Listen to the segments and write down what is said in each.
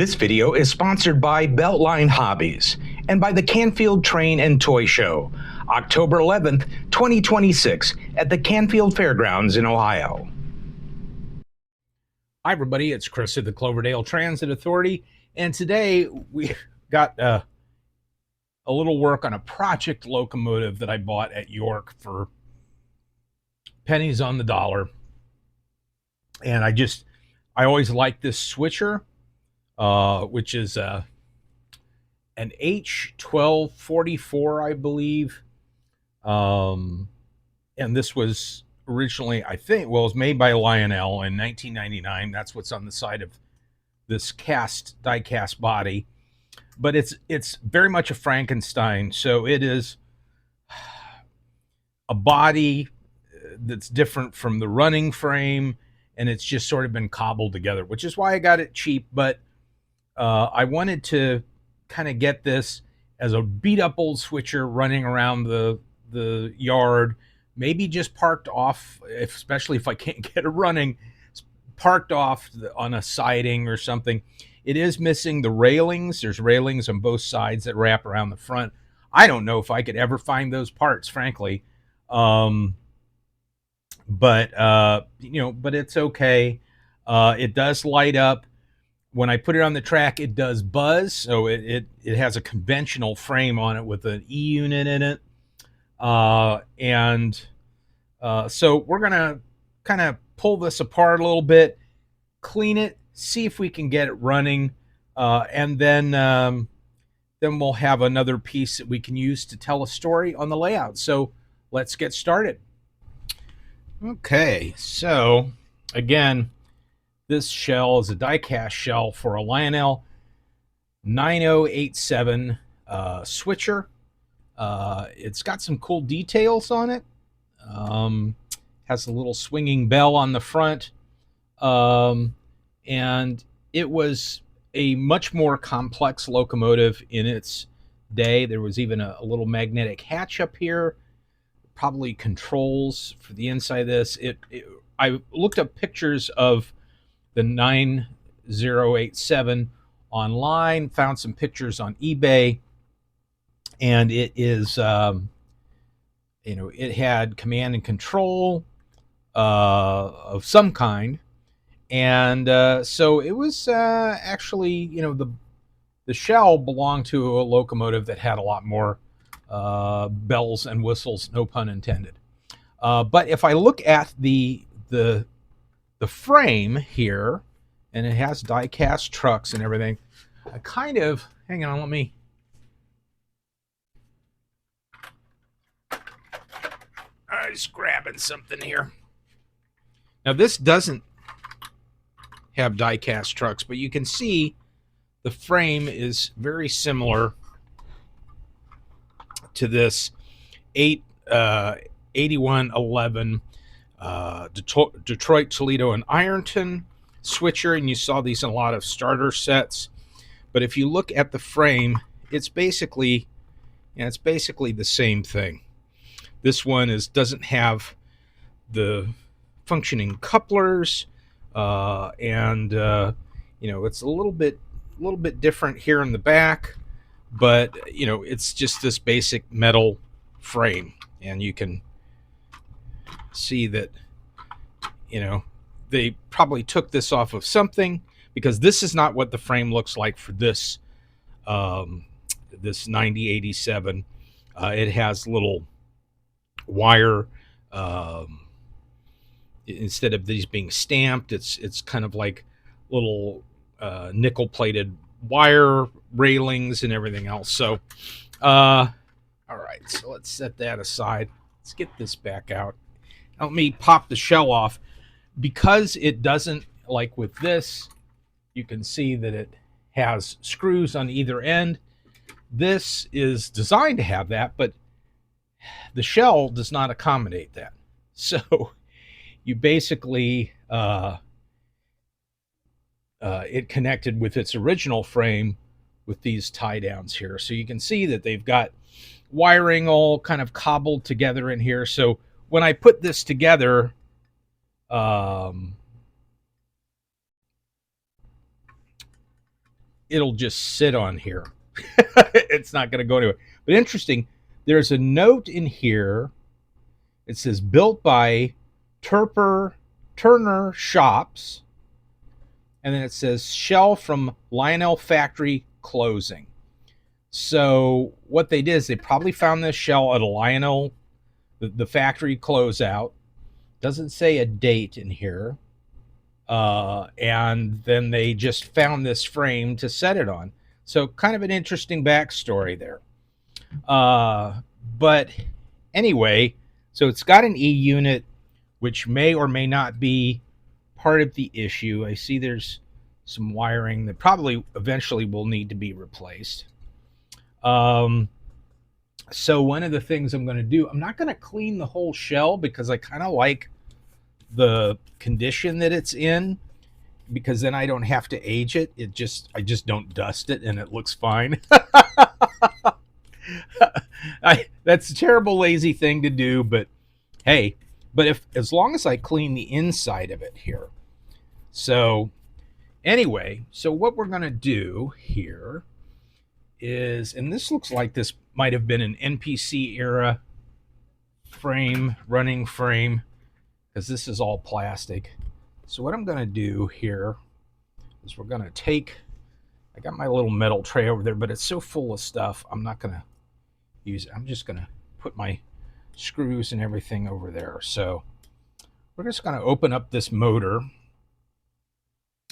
This video is sponsored by Beltline Hobbies and by the Canfield Train and Toy Show, October 11th, 2026 at the Canfield Fairgrounds in Ohio. Hi everybody, it's Chris at the Cloverdale Transit Authority, and today we got a little work on a project locomotive that I bought at York for pennies on the dollar. And I always like this switcher, which is an H1244, I believe. And this was originally, I think, well, it was made by Lionel in 1999. That's what's on the side of this die-cast body. But it's very much a Frankenstein. So it is a body that's different from the running frame, and it's just sort of been cobbled together, which is why I got it cheap. But I wanted to kind of get this as a beat-up old switcher running around the yard, maybe just parked off, especially if I can't get it running, parked off on a siding or something. It is missing the railings. There's railings on both sides that wrap around the front. I don't know if I could ever find those parts, frankly. But it's okay. It does light up. When I put it on the track, it does buzz. So it has a conventional frame on it with an E unit in it. So we're going to kind of pull this apart a little bit, clean it, see if we can get it running, and then we'll have another piece that we can use to tell a story on the layout. So let's get started. Okay, so again, this shell is a die-cast shell for a Lionel 9087 switcher. It's got some cool details on it. Has a little swinging bell on the front. And it was a much more complex locomotive in its day. There was even a little magnetic hatch up here, probably controls for the inside of this. I looked up pictures of the 9087 online, found some pictures on eBay, and it is, it had command and control of some kind. And so it was actually, the shell belonged to a locomotive that had a lot more bells and whistles, no pun intended. But if I look at the frame here, and it has die-cast trucks and everything, I kind of, hang on, let me. I'm just grabbing something here. Now this doesn't have die-cast trucks, but you can see the frame is very similar to this 8111 Detroit, Toledo, and Ironton switcher, and you saw these in a lot of starter sets. But if you look at the frame, it's basically the same thing. This one doesn't have the functioning couplers, and it's a little bit different here in the back, but it's just this basic metal frame, and you can see that they probably took this off of something, because this is not what the frame looks like for this 9087. It has little wire, instead of these being stamped, it's kind of like little nickel plated wire railings and everything else. So all right, so let's set that aside. Let's get this back out. Let me pop the shell off. Because it doesn't, like with this, you can see that it has screws on either end. This is designed to have that, but the shell does not accommodate that. So you basically, it connected with its original frame with these tie downs here. So you can see that they've got wiring all kind of cobbled together in here. So when I put this together, it'll just sit on here. It's not going to go anywhere. But interesting, there's a note in here. It says built by Turner Shops. And then it says shell from Lionel factory closing. So what they did is they probably found this shell at a Lionel, the factory closeout. Doesn't say a date in here. And then they just found this frame to set it on. So kind of an interesting backstory there. But anyway, so it's got an E unit, which may or may not be part of the issue. I see there's some wiring that probably eventually will need to be replaced. So one of the things I'm going to do, I'm not going to clean the whole shell because I kind of like the condition that it's in, because then I don't have to age it. I just don't dust it and it looks fine. That's a terrible lazy thing to do, but hey, as long as I clean the inside of it here. So anyway, so what we're going to do here is, and this looks like this might have been an NPC era frame, running frame, because this is all plastic. So what I'm going to do here is we're going to take, I got my little metal tray over there, but it's so full of stuff, I'm not going to use it. I'm just going to put my screws and everything over there. So we're just going to open up this motor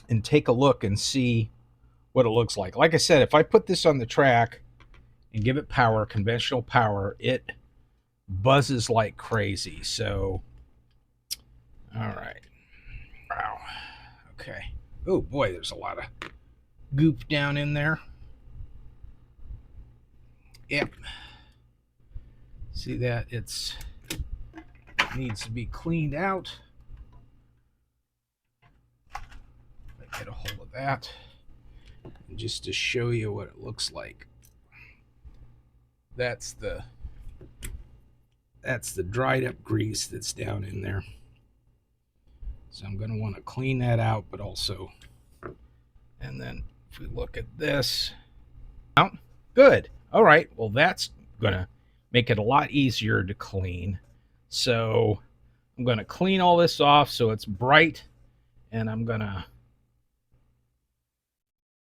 and take a look and see what it looks like. Like I said, if I put this on the track and give it power, conventional power, it buzzes like crazy. So, all right. Wow. Okay. Oh boy, there's a lot of goop down in there. Yep. See that? It needs to be cleaned out. Get a hold of that. And just to show you what it looks like. That's the dried up grease that's down in there. So I'm going to want to clean that out, but also, and then if we look at this, out, good. All right, well, that's going to make it a lot easier to clean. So I'm going to clean all this off so it's bright, and I'm going to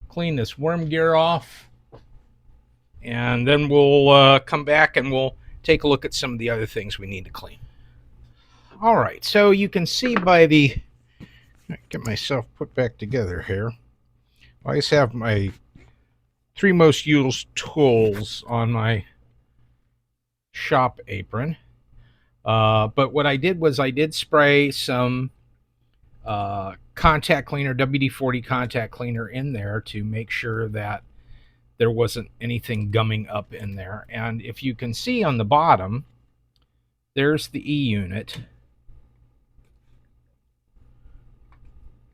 clean this worm gear off, and then we'll come back and we'll take a look at some of the other things we need to clean. All right, so you can see by the, get myself put back together here. I always have my 3 most used tools on my shop apron. But what I did was I did spray some contact cleaner, WD-40 contact cleaner in there to make sure that there wasn't anything gumming up in there. And if you can see on the bottom, there's the E unit.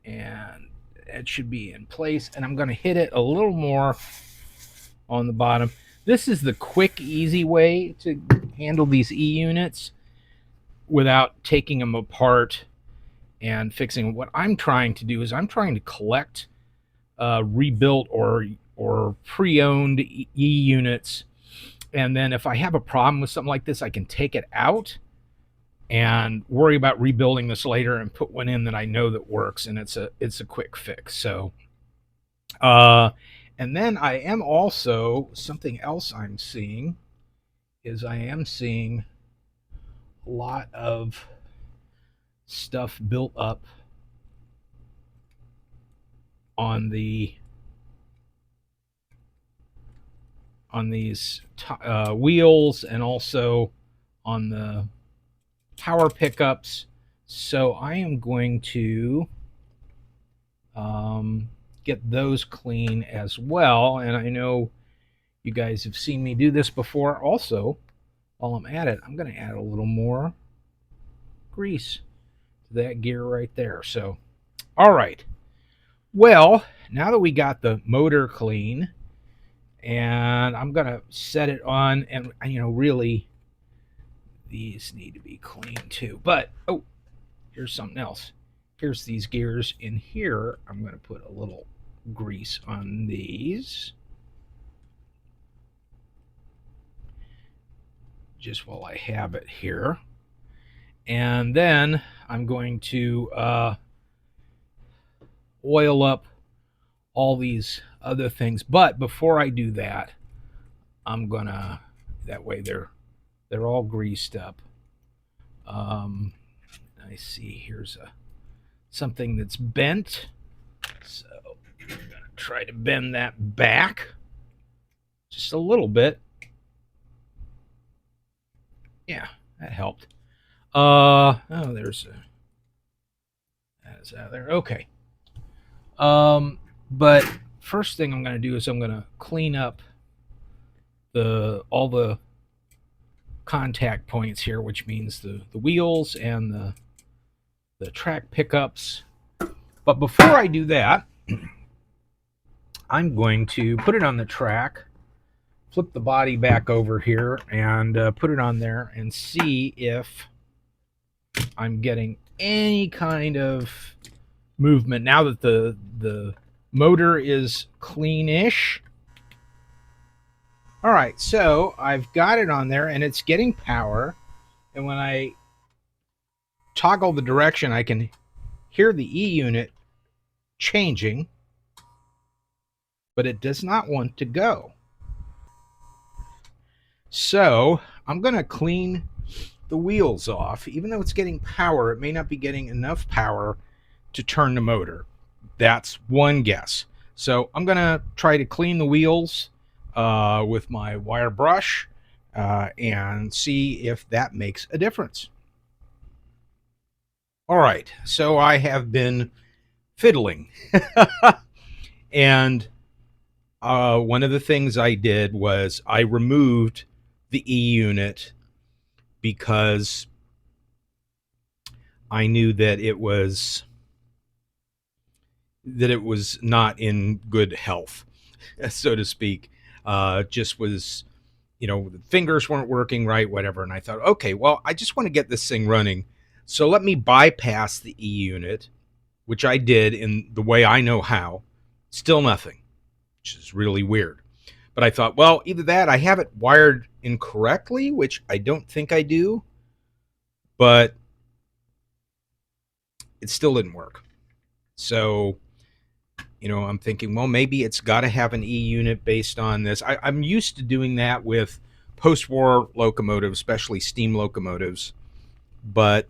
And it should be in place. And I'm going to hit it a little more on the bottom. This is the quick, easy way to handle these E units without taking them apart and fixing. What I'm trying to do is I'm trying to collect rebuilt or pre-owned E units, and then if I have a problem with something like this, I can take it out and worry about rebuilding this later and put one in that I know that works, and it's a quick fix. So and then I am also, something else I'm seeing is I am seeing a lot of stuff built up on these wheels and also on the power pickups. So I am going to get those clean as well. And I know you guys have seen me do this before. Also, while I'm at it, I'm going to add a little more grease to that gear right there. So, all right. Well, now that we got the motor clean, and I'm going to set it on, and really these need to be clean too. But, oh, here's something else. Here's these gears in here. I'm going to put a little grease on these. Just while I have it here. And then I'm going to oil up all these other things. But before I do that, I'm gonna, that way they're all greased up. I see here's something that's bent. So I'm gonna try to bend that back just a little bit. Yeah, that helped. Oh, there's that's out there. Okay. But first thing I'm going to do is I'm going to clean up all the contact points here, which means the wheels and the track pickups. But before I do that, I'm going to put it on the track, flip the body back over here, and put it on there and see if I'm getting any kind of movement now that the motor is cleanish. All right, so I've got it on there and it's getting power, and when I toggle the direction I can hear the E unit changing, but it does not want to go. So I'm going to clean the wheels off. Even though it's getting power, it may not be getting enough power to turn the motor. That's one guess. So I'm going to try to clean the wheels with my wire brush and see if that makes a difference. All right, so I have been fiddling. And one of the things I did was I removed the E unit because I knew that it was not in good health, so to speak. Just was, the fingers weren't working right, whatever. And I thought, okay, well, I just want to get this thing running. So let me bypass the E unit, which I did in the way I know how. Still nothing, which is really weird. But I thought, well, either that, I have it wired incorrectly, which I don't think I do, but it still didn't work. So, I'm thinking, well, maybe it's got to have an E unit based on this. I'm used to doing that with post-war locomotives, especially steam locomotives, but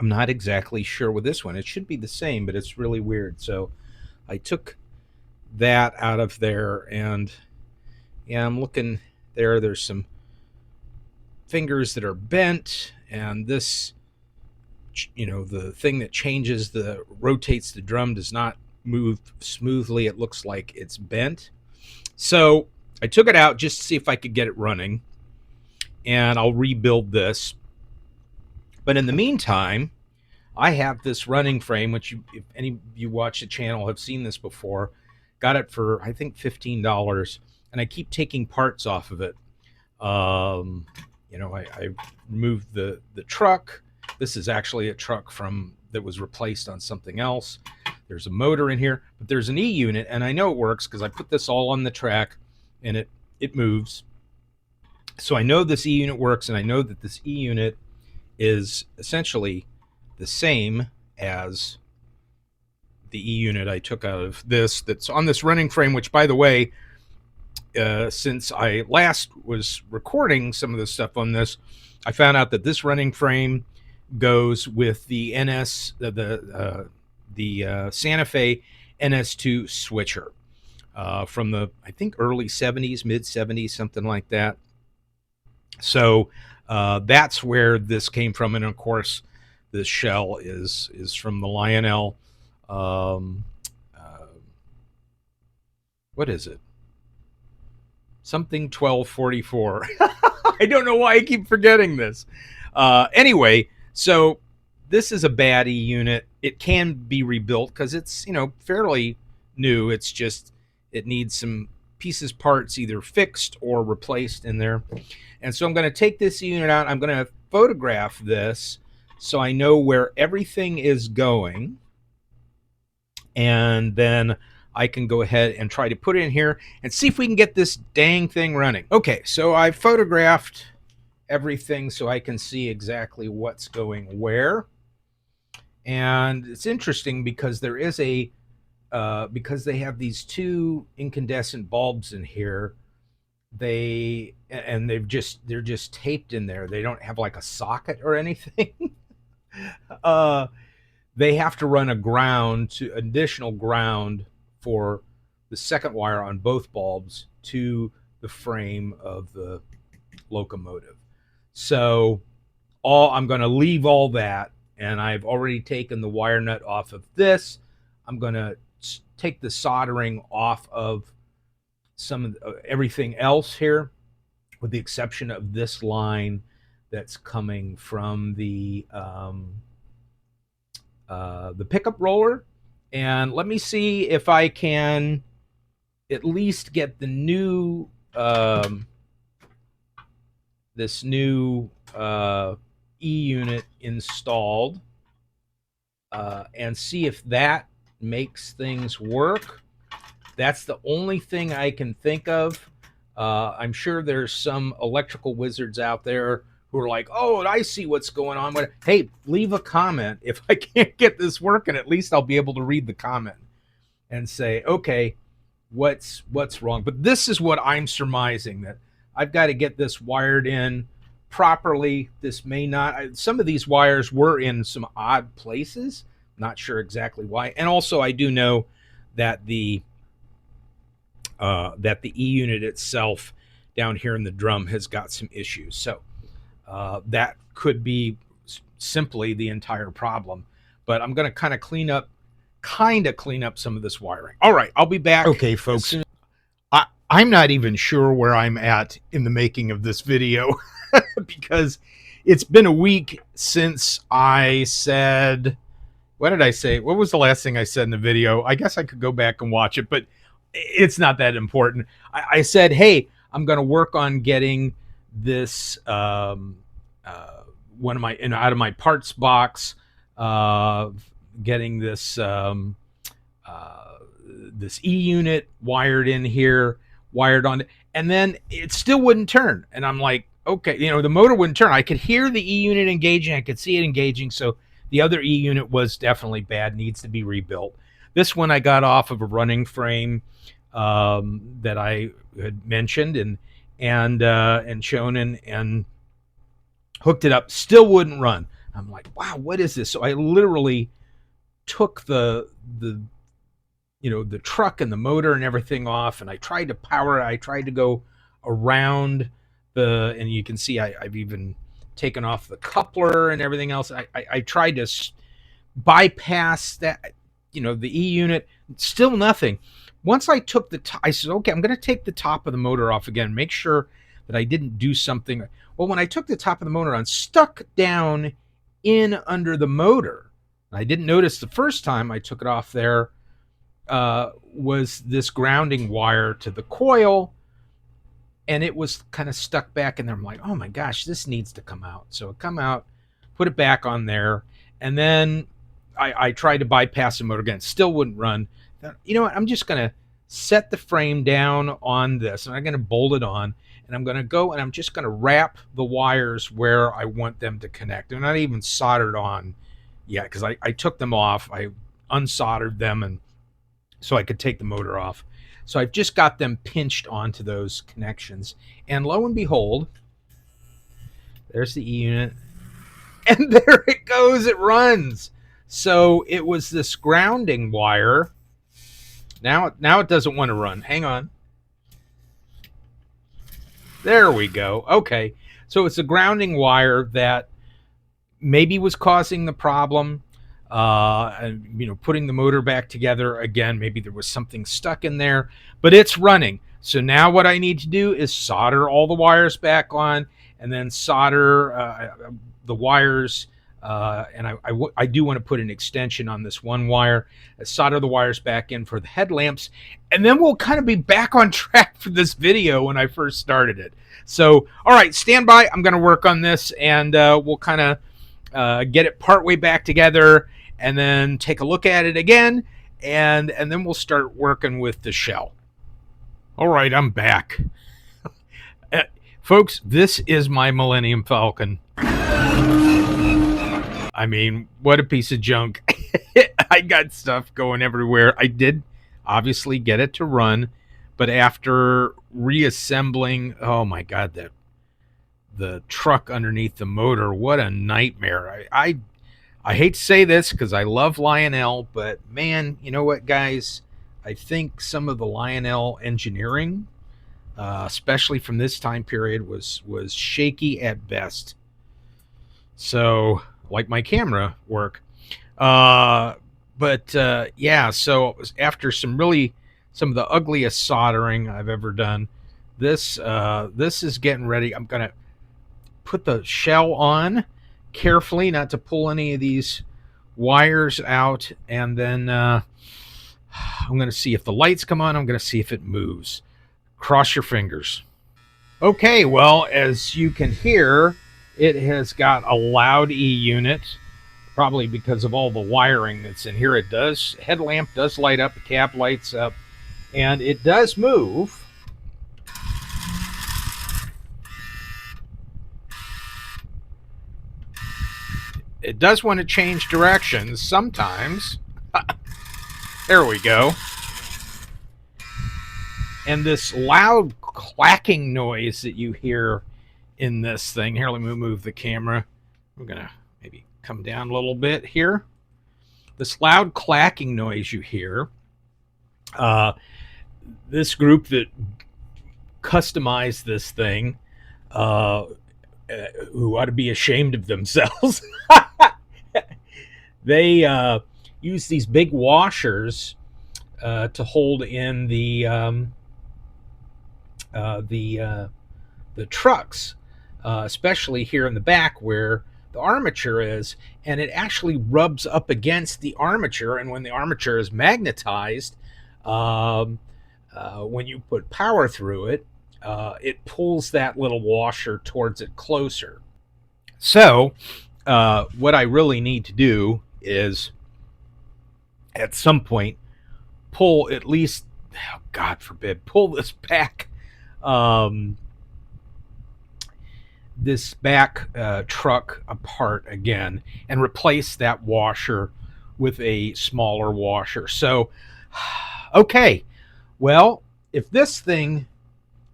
I'm not exactly sure with this one. It should be the same, but it's really weird. So I took that out of there, and yeah, I'm looking there. There's some fingers that are bent, and this, the thing that rotates the drum does not move smoothly. It looks like it's bent. So I took it out just to see if I could get it running, and I'll rebuild this. But in the meantime, I have this running frame, which if any of you watch the channel have seen this before. Got it for, I think, $15, and I keep taking parts off of it. I removed the truck. This is actually a truck that was replaced on something else. There's a motor in here, but there's an E unit, and I know it works because I put this all on the track, and it moves. So I know this E unit works, and I know that this E unit is essentially the same as the E unit I took out of this that's on this running frame, which, by the way, since I last was recording some of the stuff on this, I found out that this running frame goes with the Santa Fe NS2 switcher from the, I think, early 70s, mid 70s, something like that. So that's where this came from. And of course, this shell is from the Lionel. What is it? Something 1244. I don't know why I keep forgetting this. Anyway, so this is a bad E unit. It can be rebuilt because it's, fairly new. It's just, it needs some parts either fixed or replaced in there. And so I'm going to take this unit out. I'm going to photograph this so I know where everything is going. and then I can go ahead and try to put it in here and see if we can get this dang thing running. Okay, so I photographed everything so I can see exactly what's going where. And it's interesting because there is a because they have these two incandescent bulbs in here, they're just taped in there. They don't have like a socket or anything. They have to run additional ground for the second wire on both bulbs to the frame of the locomotive. So I'm going to leave all that, and I've already taken the wire nut off of this. I'm going to take the soldering off of some of everything else here, with the exception of this line that's coming from the pickup roller. And let me see if I can at least get the new this new E-unit installed, and see if that makes things work. That's the only thing I can think of. I'm sure there's some electrical wizards out there who are like, oh, I see what's going on. But hey, leave a comment. If I can't get this working, at least I'll be able to read the comment and say, okay, what's wrong? But this is what I'm surmising, that I've got to get this wired in properly. This may not, some of these wires were in some odd places. Not sure exactly why. And also I do know that the E-unit itself down here in the drum has got some issues. So that could be simply the entire problem. But I'm going to kind of clean up some of this wiring. All right, I'll be back. Okay, folks. I'm not even sure where I'm at in the making of this video because it's been a week since I said, what did I say? What was the last thing I said in the video? I guess I could go back and watch it, but it's not that important. I said, hey, I'm going to work on getting this one of my out of my parts box, getting this this E-unit wired in here, wired on, and then it still wouldn't turn. And I'm like, okay, the motor wouldn't turn. I could hear the E-unit engaging, I could see it engaging, so the other E-unit was definitely bad, needs to be rebuilt. This one I got off of a running frame that I had mentioned and shown and hooked it up, still wouldn't run. I'm like, wow, what is this? So I literally took the truck and the motor and everything off, and I tried to power it. I tried to go around and you can see I've even taken off the coupler and everything else. I tried to bypass that, the E-unit, still nothing. Once I took I said, okay, I'm going to take the top of the motor off again, make sure that I didn't do something. Well, when I took the top of the motor on, stuck down in under the motor, I didn't notice the first time I took it off there, was this grounding wire to the coil, and it was kind of stuck back in there. I'm like, oh my gosh, this needs to come out. So it come out, put it back on there, and then I tried to bypass the motor again, still wouldn't run. You know what, I'm just going to set the frame down on this, and I'm going to bolt it on, and I'm going to go and I'm just going to wrap the wires where I want them to connect. They're not even soldered on yet because I took them off. I unsoldered them and so I could take the motor off. So I've just got them pinched onto those connections. And lo and behold, there's the E-unit. And there it goes, it runs. So it was this grounding wire. Now it doesn't want to run. Hang on. There we go. Okay. So it's a grounding wire that maybe was causing the problem. And putting the motor back together again, maybe there was something stuck in there, but it's running. So now what I need to do is solder all the wires back on, and then solder the wires. And I do want to put an extension on this one wire, solder the wires back in for the headlamps, and then we'll kind of be back on track for this video when I first started it. So, all right, stand by. I'm going to work on this, and we'll kind of get it partway back together, and then take a look at it again, and then we'll start working with the shell. All right, I'm back. Folks, this is my Millennium Falcon. I mean, what a piece of junk. I got stuff going everywhere. I did obviously get it to run, but after reassembling, oh my God, the truck underneath the motor, what a nightmare. I hate to say this because I love Lionel, but man, you know what, guys? I think some of the Lionel engineering, especially from this time period, was shaky at best. So, like my camera work. Yeah, so after some of the ugliest soldering I've ever done, this is getting ready. I'm gonna put the shell on carefully, not to pull any of these wires out, and then I'm gonna see if the lights come on. I'm gonna see if it moves. Cross your fingers. Okay, well, as you can hear, it has got a loud E unit, probably because of all the wiring that's in here. It does, headlamp does light up, the cab lights up, and it does move. It does want to change directions sometimes. There we go. And this loud clacking noise that you hear in this thing. Here, let me move the camera. I'm going to maybe come down a little bit here. This loud clacking noise you hear. This group that customized this thing, who ought to be ashamed of themselves, they use these big washers to hold in the trucks, especially here in the back where the armature is, and it actually rubs up against the armature. And when the armature is magnetized, when you put power through it, it pulls that little washer towards it closer. So what I really need to do is at some point pull at least, oh, God forbid, pull this back truck apart again and replace that washer with a smaller washer. So, okay, well, if this thing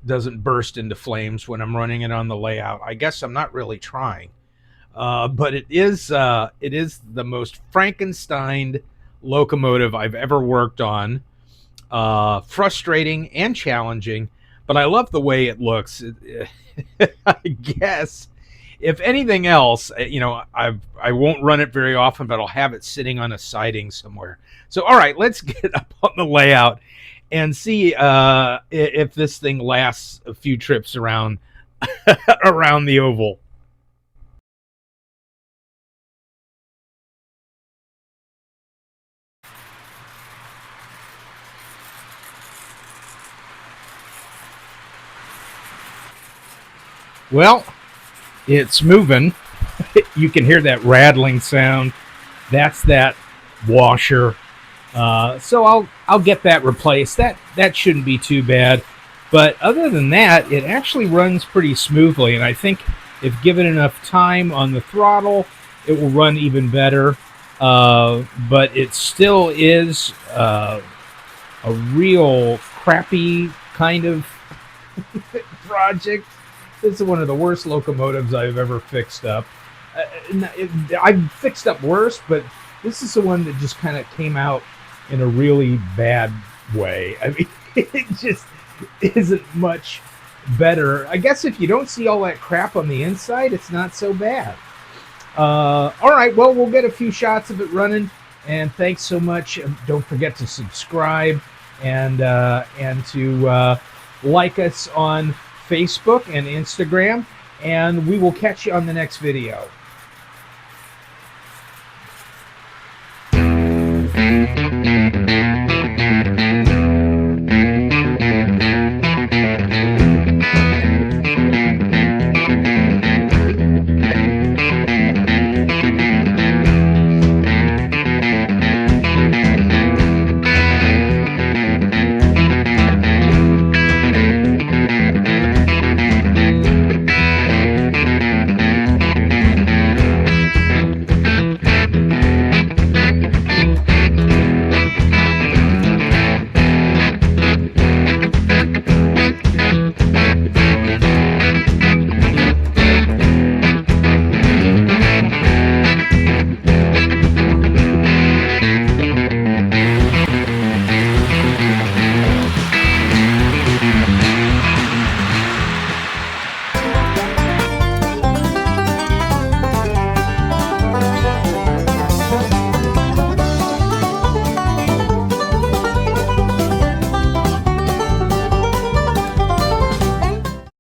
doesn't burst into flames when I'm running it on the layout, I guess I'm not really trying. But it is the most Frankenstein locomotive I've ever worked on. Frustrating and challenging, but I love the way it looks. I guess if anything else, I won't run it very often, but I'll have it sitting on a siding somewhere. So, all right, let's get up on the layout and see if this thing lasts a few trips around around the oval. Well, it's moving. You can hear that rattling sound. That's that washer. So I'll get that replaced. That shouldn't be too bad. But other than that, it actually runs pretty smoothly. And I think if given enough time on the throttle, it will run even better. But it still is a real crappy kind of project. This is one of the worst locomotives I've ever fixed up. I've fixed up worse, but this is the one that just kind of came out in a really bad way. I mean, it just isn't much better. I guess if you don't see all that crap on the inside, it's not so bad. All right, well, we'll get a few shots of it running, and thanks so much. Don't forget to subscribe and to like us on Facebook and Instagram, and we will catch you on the next video.